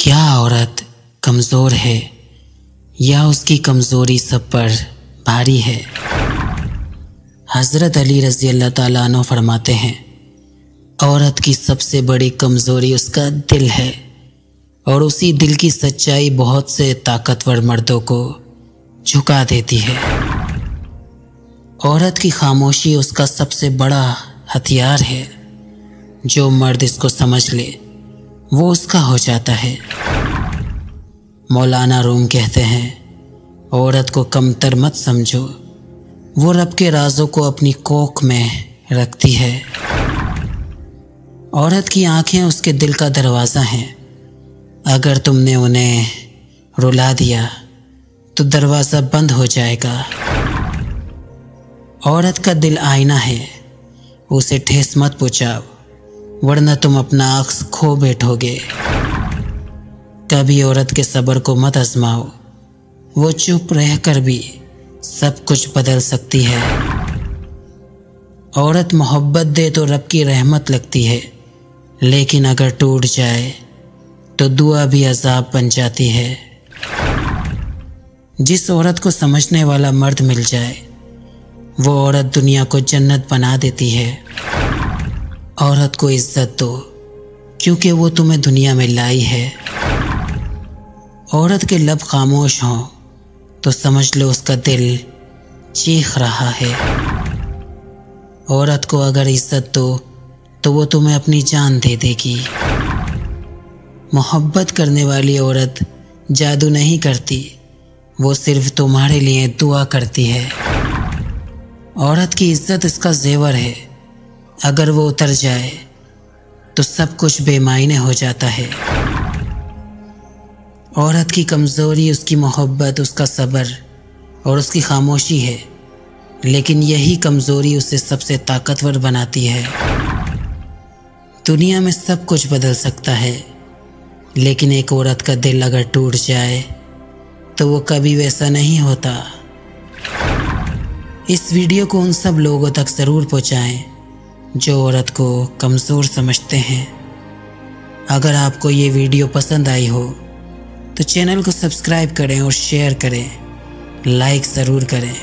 क्या औरत कमज़ोर है या उसकी कमज़ोरी सब पर भारी है? हज़रत अली रज़ी अल्लाह ताला अन्हु फरमाते हैं, औरत की सबसे बड़ी कमज़ोरी उसका दिल है और उसी दिल की सच्चाई बहुत से ताकतवर मर्दों को झुका देती है। औरत की खामोशी उसका सबसे बड़ा हथियार है। जो मर्द इसको समझ ले वो उसका हो जाता है। मौलाना रूम कहते हैं, औरत को कमतर मत समझो, वो रब के राज़ों को अपनी कोख में रखती है। औरत की आंखें उसके दिल का दरवाज़ा हैं। अगर तुमने उन्हें रुला दिया तो दरवाज़ा बंद हो जाएगा। औरत का दिल आईना है, उसे ठेस मत पहुंचाओ वरना तुम अपना अक्स खो बैठोगे। कभी औरत के सब्र को मत आजमाओ, वो चुप रहकर भी सब कुछ बदल सकती है। औरत मोहब्बत दे तो रब की रहमत लगती है, लेकिन अगर टूट जाए तो दुआ भी अजाब बन जाती है। जिस औरत को समझने वाला मर्द मिल जाए वो औरत दुनिया को जन्नत बना देती है। औरत को इज्जत दो क्योंकि वो तुम्हें दुनिया में लाई है। औरत के लब खामोश हों तो समझ लो उसका दिल चीख रहा है। औरत को अगर इज्जत दो तो वो तुम्हें अपनी जान दे देगी। मोहब्बत करने वाली औरत जादू नहीं करती, वो सिर्फ तुम्हारे लिए दुआ करती है। औरत की इज्जत इसका जेवर है, अगर वो उतर जाए तो सब कुछ बेमायने हो जाता है। औरत की कमज़ोरी उसकी मोहब्बत, उसका सब्र और उसकी खामोशी है, लेकिन यही कमज़ोरी उसे सबसे ताकतवर बनाती है। दुनिया में सब कुछ बदल सकता है, लेकिन एक औरत का दिल अगर टूट जाए तो वो कभी वैसा नहीं होता। इस वीडियो को उन सब लोगों तक ज़रूर पहुँचाएं जो औरत को कमज़ोर समझते हैं। अगर आपको ये वीडियो पसंद आई हो तो चैनल को सब्सक्राइब करें और शेयर करें, लाइक ज़रूर करें।